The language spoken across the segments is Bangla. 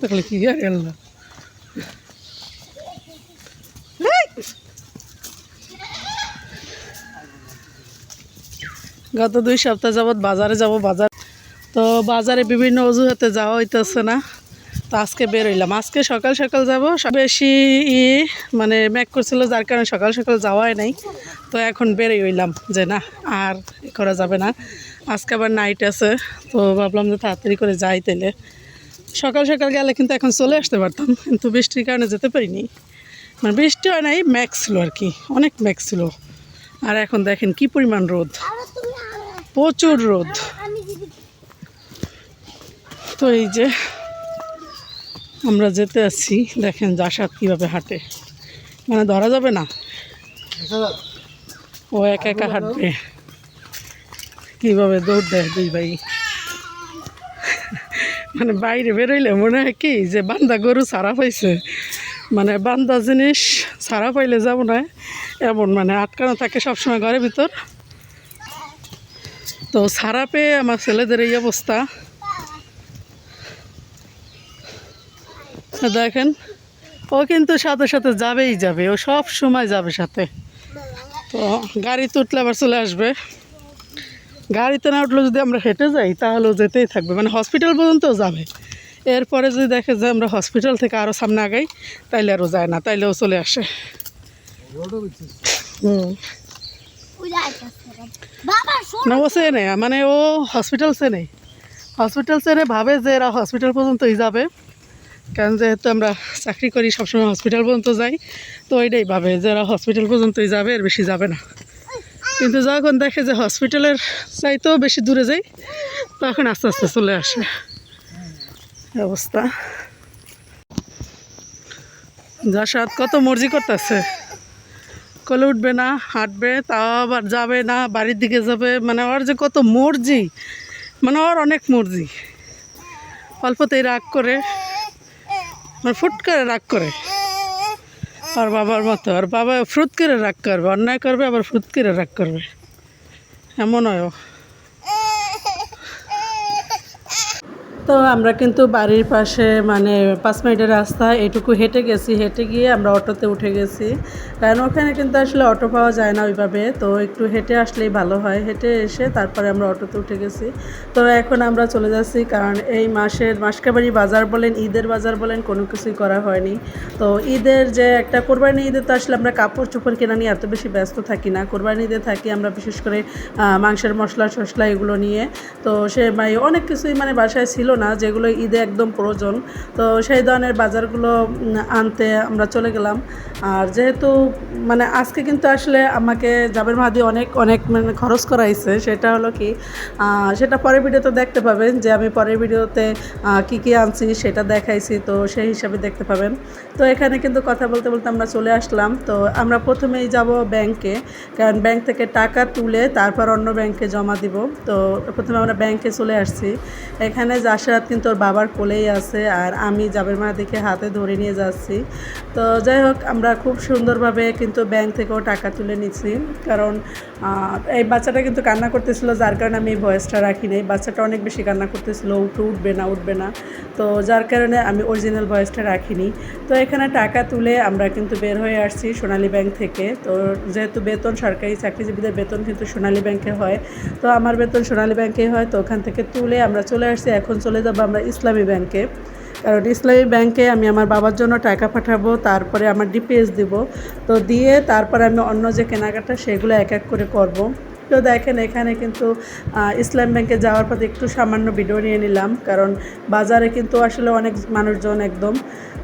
দেখলে কি আর আল্লাহ গত 2 সপ্তাহ যাবৎ বাজারে যাব বাজার তো বাজারে বিভিন্ন অজুহাতে যাওয়া হইতেছে না তো আজকে বের হইলাম আজকে সকাল সকাল যাব বেশি মানে ম্যাক করছিল যার কারণে সকাল সকাল যাওয়াই নাই তো এখন বেরই হইলাম যে না আর করা যাবে না আজকে আবার নাইট আছে তো ভাবলাম যে তাড়াতাড়ি করে যাই তাইলে সকাল সকাল গেলে কিন্তু এখন চলে আসতে পারতাম কিন্তু বৃষ্টির কারণে যেতে পারিনি মানে বৃষ্টি হয় নাই ম্যাক ছিল আর কি অনেক ম্যাক ছিল আর এখন দেখেন কি পরিমাণ রোদ প্রচুর রোদ তো এই যে আমরা যেতে আসছি দেখেন জাসাদ কীভাবে হাঁটে মানে ধরা যাবে না ও একা একা হাঁটবে কীভাবে দৌড় দেয় 2 ভাই মানে বাইরে বেরোইলে মনে হয় কি যে বান্ধা গরু ছাড়া পাইছে মানে বান্ধা জিনিস ছাড়া পাইলে যাব না এমন মানে আটকানো থাকে সবসময় ঘরের ভিতর তো ছাড়া পেয়ে আমার ছেলেদের এই অবস্থা দেখেন ও কিন্তু সাথে সাথে যাবেই যাবে ও সব সময় যাবে সাথে তো গাড়িতে উঠলে আবার চলে আসবে গাড়িতে না উঠলে যদি আমরা হেঁটে যাই তাহলেও যেতেই থাকবে মানে হসপিটাল পর্যন্তও যাবে এরপরে যদি দেখে যে আমরা হসপিটাল থেকে আরও সামনে আগাই তাইলে আরও যায় না তাইলেও চলে আসে না ও চেনে মানে ও হসপিটাল চেনে ভাবে যে এরা হসপিটাল পর্যন্তই যাবে কারণ যেহেতু আমরা চাকরি করি সবসময় হসপিটাল পর্যন্ত যাই তো ওইটাই ভাবে যে এরা হসপিটাল পর্যন্তই যাবে এর বেশি যাবে না কিন্তু যখন দেখে যে হসপিটালের চাইতেও বেশি দূরে যাই তখন আস্তে আস্তে চলে আসে অবস্থা জাসাদ কত মর্জি করতেছে কলে উঠবে না হাঁটবে তাও আবার যাবে না বাড়ির দিকে যাবে মানে ওর যে কত মর্জি মানে ওর অনেক মর্জি অল্পতেই রাগ করে মানে ফুট করে রাগ করে আর বাবার মতো আর বাবা ফ্রুত করে রাগ করবে অন্যায় করবে আবার ফ্রুত করে রাগ করবে এমন হয় তো আমরা কিন্তু বাড়ির পাশে মানে 5 মিনিটের রাস্তা এটুকু হেঁটে গেছি হেঁটে গিয়ে আমরা অটোতে উঠে গেছি কারণ ওখানে কিন্তু আসলে অটো পাওয়া যায় না ওইভাবে তো একটু হেঁটে আসলেই ভালো হয় হেঁটে এসে তারপরে আমরা অটোতে উঠে গেছি তো এখন আমরা চলে যাচ্ছি কারণ এই মাসকাবাড়ি বাজার বলেন ঈদের বাজার বলেন কোনো কিছুই করা হয়নি তো ঈদের যে একটা কোরবানি ঈদে তো আসলে আমরা কাপড় চোপড় কেনা নিয়ে এত বেশি ব্যস্ত থাকি না কোরবানি ঈদে থাকি আমরা বিশেষ করে মাংসের মশলা এগুলো নিয়ে তো সে অনেক কিছুই মানে বাসায় ছিল না যেগুলো ঈদে একদম প্রয়োজন তো সেই ধরনের বাজারগুলো আনতে আমরা চলে গেলাম আর যেহেতু মানে আজকে কিন্তু আসলে আমাকে জাবের মাহাদি অনেক মানে খরচ করাইছে সেটা হলো কি সেটা পরের ভিডিওতে দেখতে পাবেন যে আমি পরের ভিডিওতে কি আনছি সেটা দেখাইছি তো সেই হিসাবে দেখতে পাবেন তো এখানে কিন্তু কথা বলতে বলতে আমরা চলে আসলাম তো আমরা প্রথমেই যাব ব্যাংকে কারণ ব্যাংক থেকে টাকা তুলে তারপর অন্য ব্যাংকে জমা দিব তো প্রথমে আমরা ব্যাংকে চলে আসছি এখানে জাসাদ কিন্তু ওর বাবার কোলেই আছে আর আমি জাবের মাহাদিকে হাতে ধরে নিয়ে যাচ্ছি তো যাই হোক আমরা খুব সুন্দরভাবে কিন্তু ব্যাংক থেকেও টাকা তুলে নিচ্ছি কারণ এই বাচ্চাটা কিন্তু কান্না করতেছিল যার কারণে আমি এই ভয়েসটা রাখি নাই বাচ্চাটা অনেক বেশি কান্না করতেছিল উঠবে না তো যার কারণে আমি অরিজিনাল ভয়েসটা রাখিনি তো এখানে টাকা তুলে আমরা কিন্তু বের হয়ে আসছি সোনালী ব্যাংক থেকে তো যেহেতু বেতন সরকারি চাকরিজীবীদের বেতন কিন্তু সোনালী ব্যাংকে হয় তো আমার বেতন সোনালী ব্যাংকে হয় তো ওখান থেকে তুলে আমরা চলে আসছি এখন চলে যাবো আমরা ইসলামী ব্যাংকে কারণ ইসলামী ব্যাংকে আমি আমার বাবার জন্য টাকা পাঠাবো তারপরে আমার ডিপিএস দিব তো দিয়ে তারপরে আমি অন্য যে কেনাকাটা সেগুলো এক এক করে করব তো দেখেন এখানে কিন্তু ইসলাম ব্যাংকে যাওয়ার পথে একটু সামান্য ভিডিও নিয়ে নিলাম কারণ বাজারে কিন্তু আসলে অনেক মানুষজন একদম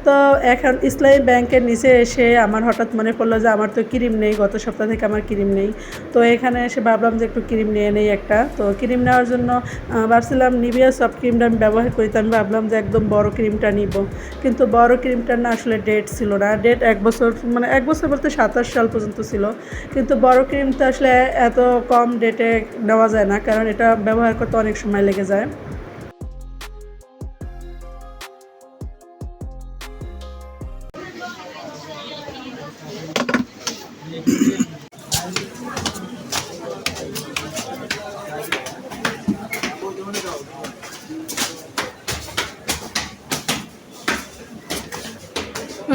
তো এখন ইসলামী ব্যাংকের নিচে এসে আমার হঠাৎ মনে পড়লো যে আমার তো ক্রিম নেই গত সপ্তাহ থেকে আমার ক্রিম নেই তো এখানে এসে ভাবলাম যে একটু ক্রিম নিয়ে নেই একটা তো ক্রিম নেওয়ার জন্য ভাবছিলাম নিভিয়া সফট ক্রিমটা আমি ব্যবহার করি তো আমি ভাবলাম যে একদম বড় ক্রিমটা নিব কিন্তু বড় ক্রিমটার না আসলে ডেট ছিল না ডেট 1 বছর মানে 1 বছর বলতে 27 সাল পর্যন্ত ছিল কিন্তু বড় ক্রিমটা আসলে এত কম ডেটে নেওয়া যায় না কারণ এটা ব্যবহার করতে অনেক সময় লেগে যায়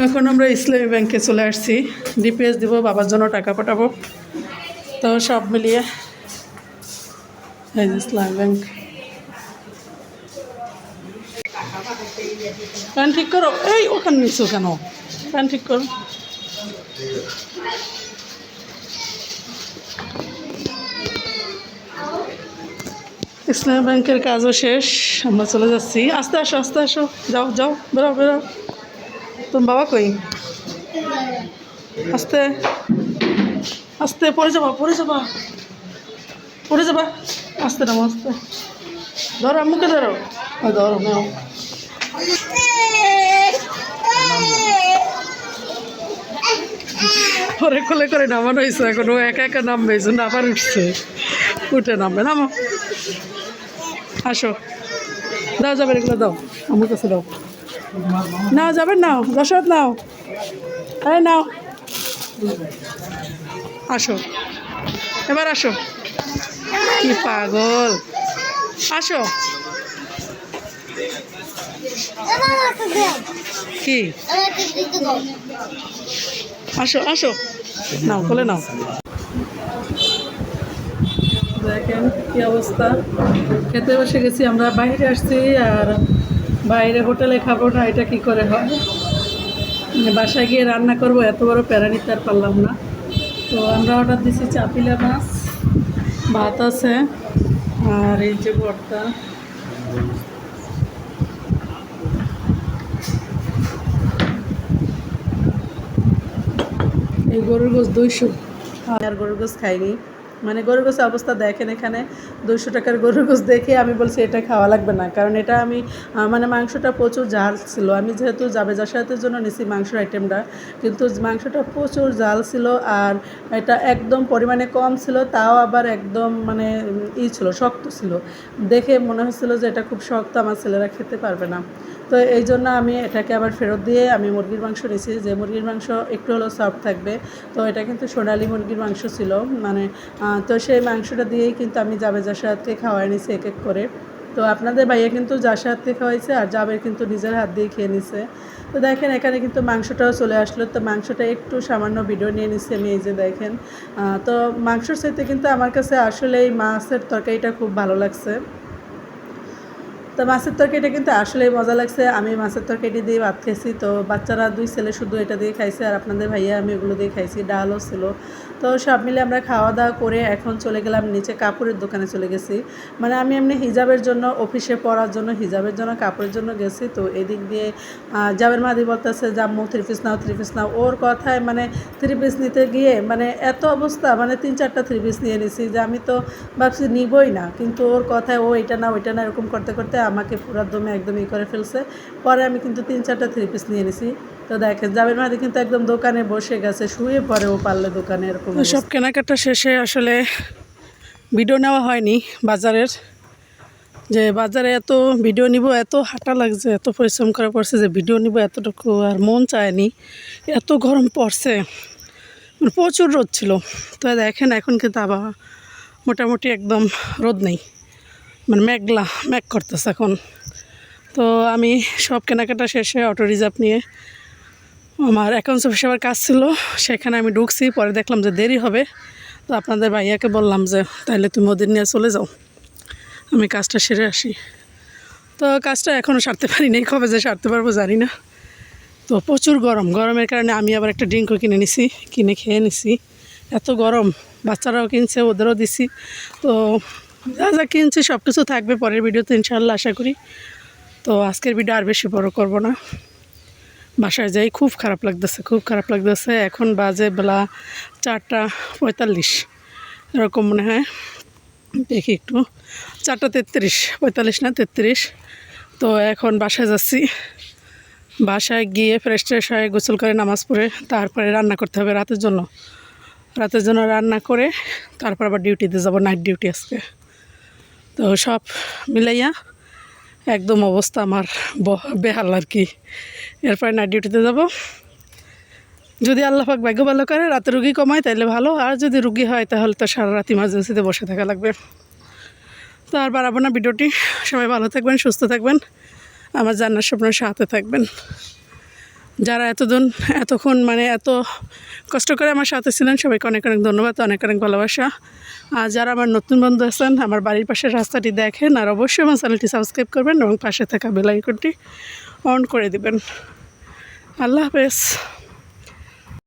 এখন আমরা ইসলামী ব্যাংকে চলে আসছি, ডিপিএস দিব, বাবার জন্য টাকা পাঠাবো। তো সব মিলিয়ে এই যে ইসলামী ব্যাংক। প্যান ঠিক করো, এই ওখানে নিচ্ছ কেন? প্যান ঠিক করো। ইসলামী ব্যাংকের কাজও শেষ, আমরা চলে যাচ্ছি। আস্তে আসো, আস্তে আসো, যাও যাও, বেরো বেরো। তোমার বাবা কই? আস্তে আস্তে, পড়ে যাবা, পড়ে যাবা, পড়ে যাবা। আস্তে নামো, আস্তে ধরো, মুখে ধরো, ধরো নাও। পরে কোলে করে নামানো হয়েছে, এখন ও একা একা নামবে, এই জন্য আবার উঠছে। উঠে নামবে, নামো, আসো। দাও, যাবে এগুলো দাও, আমার কাছে দাও। নাও, যাবেন নাও, দশরথ নাও, আরে নাও, আসো, এবার আসো। কি পাগল, আসো। কি আসো, আসো, নাও, কোলে নাও। দেখেন কি অবস্থা, খেতে বসে গেছি আমরা। বাইরে আসছি আর বাইরে হোটেলে খাবো না, এটা কি করে হয়? বাসায় গিয়ে রান্না করব, এত বড় প্যারা নিতে আর পারলাম না। তো আমরা অর্ডার দিছি চাপিলা মাছ, ভাত আছে, আর এই যে ভর্তা। এই গরুর গোশ 200, আর গরুর গোশ খাইনি। মানে গরুর গোশের অবস্থা দেখেন, এখানে 200 টাকার গরুর গোশ দেখে আমি বলছি এটা খাওয়া লাগবে না, কারণ এটা আমি মানে মাংসটা প্রচুর ঝাল ছিল। আমি যেহেতু যাতায়াতের জন্য নিছি মাংসের আইটেমটা, কিন্তু মাংসটা প্রচুর ঝাল ছিল, আর এটা একদম পরিমাণে কম ছিল, তাও আবার একদম মানে ছিল, শক্ত ছিল। দেখে মনে হচ্ছিল যে এটা খুব শক্ত, আমার ছেলেরা খেতে পারবে না। তো এই জন্য আমি এটাকে আবার ফেরত দিয়ে আমি মুরগির মাংস নিয়েছি, যে মুরগির মাংস একটু হলেও সফট থাকবে। তো এটা কিন্তু সোনালি মুরগির মাংস ছিল, মানে তো সেই মাংসটা দিয়েই কিন্তু আমি জাবেজার সাথে খাওয়াই নিছি এক এক করে। তো আপনাদের ভাইয়া কিন্তু যার হাত দিয়ে খাওয়াইছে, আর জাবের কিন্তু নিজের হাত দিয়ে খেয়ে নিছে। তো দেখেন এখানে কিন্তু মাংসটাও চলে আসলো। তো মাংসটা একটু সামান্য ভিডিও নিয়ে নিচ্ছি আমি, এই যে দেখেন। তো মাংসর সাথে কিন্তু আমার কাছে আসলে এই মাছের তরকারিটা খুব ভালো লাগছে। তো মাছের তরকারিটা কিন্তু আসলেই মজা লাগছে। আমি মাছের তরকারিটি দিয়ে ভাত খাইছি, তো বাচ্চারা 2 ছেলে শুধু এটা দিয়ে খাইছে, আর আপনাদের ভাইয়া আমি ওগুলো দিয়ে খাইছি, ডালও ছিল। তো সব মিলে আমরা খাওয়া দাওয়া করে এখন চলে গেলাম নিচে, কাপড়ের দোকানে চলে গেছি। মানে আমি এমনি হিজাবের জন্য, অফিসে পরার জন্য, হিজাবের জন্য, কাপড়ের জন্য গেছি। তো এদিক দিয়ে জাবের মাদি বলতেছে যে আম্মু 3 পিস নাও, 3 পিস নাও। ওর কথায় মানে 3 পিস নিতে গিয়ে মানে এত অবস্থা, মানে 3-4টা 3 পিস নিয়ে নিছি, যে আমি তো ভাবছি নিবই না, কিন্তু ওর কথায় ও এটা না ওইটা না এরকম করতে করতে আমাকে পুরো দমে একদম করে ফেলছে। পরে আমি কিন্তু 3-4টা 3 পিস নিয়ে নিছি। তো দেখেন জাবের মাদি কিন্তু একদম দোকানে বসে গেছে, শুয়ে পরে ও পারলে দোকানে এরকম। সব কেনাকাটা শেষে আসলে ভিডিও নেওয়া হয়নি বাজারের, যে বাজারে এত ভিডিও নিব, এত হাঁটা লাগছে, এত পরিশ্রম করা পড়ছে যে ভিডিও নিব এতটুকু আর মন চায়নি। এত গরম পড়ছে, মানে প্রচুর রোদ ছিল। তো দেখেন এখন কিন্তু আবহাওয়া মোটামুটি একদম রোদ নেই, মানে মেঘ করতেছে এখন। তো আমি সব কেনাকাটা শেষে অটো রিজার্ভ নিয়ে আমার অ্যাকাউন্টস অফিসে আবার কাজ ছিল, সেখানে আমি ঢুকছি। পরে দেখলাম যে দেরি হবে, তো আপনাদের ভাইয়াকে বললাম যে তাহলে তুমি ওদের নিয়ে চলে যাও, আমি কাজটা সেরে আসি। তো কাজটা এখনও সারতে পারিনি, কবে যে সারতে পারবো জানি না। তো প্রচুর গরমের কারণে আমি আবার একটা ড্রিঙ্কও কিনে খেয়ে নিছি। এত গরম, বাচ্চারাও কিনছে, ওদেরও দিছি। তো যা যা কিনছি সব কিছু থাকবে পরের ভিডিওতে ইনশাআল্লাহ, আশা করি। তো আজকের ভিডিও আর বেশি বড় করব না, বাসায় যাই। খুব খারাপ লাগতেছে। এখন বাজে বেলা 4:45 এরকম মনে হয়, দেখি একটু, 4:33, 45 না 33। তো এখন বাসায় যাচ্ছি। বাসায় গিয়ে ফ্রেশ হয়ে গোসল করে নামাজ পড়ে তারপরে রান্না করতে হবে রাতের জন্য রান্না করে তারপর আবার ডিউটিতে যাব, নাইট ডিউটি আজকে। তো সব মিলাইয়া একদম অবস্থা আমার বেহাল আর কি। এরপরে নাইট ডিউটিতে যাব। যদি আল্লাহ পাক ভাগ্য ভালো করে রাতে রুগী কমায় তাহলে ভালো, আর যদি রুগী হয় তাহলে তো সারা রাত ইমার্জেন্সিতে বসে থাকা লাগবে। তো আর বাড়াবো না ভিডিওটি। সবাই ভালো থাকবেন, সুস্থ থাকবেন, আমার জান্নাত স্বপ্নের সাথে থাকবেন। যারা এতক্ষণ মানে এত কষ্ট করে আমার সাথে ছিলেন সবাইকে অনেক অনেক ধন্যবাদ, অনেক অনেক ভালোবাসা। আর যারা আমার নতুন বন্ধু আছেন আমার বাড়ির পাশের রাস্তাটি দেখেন আর অবশ্যই আমার চ্যানেলটি সাবস্ক্রাইব করবেন এবং পাশে থাকা বেল আইকনটি অন করে দিবেন। আল্লাহ হাফেজ।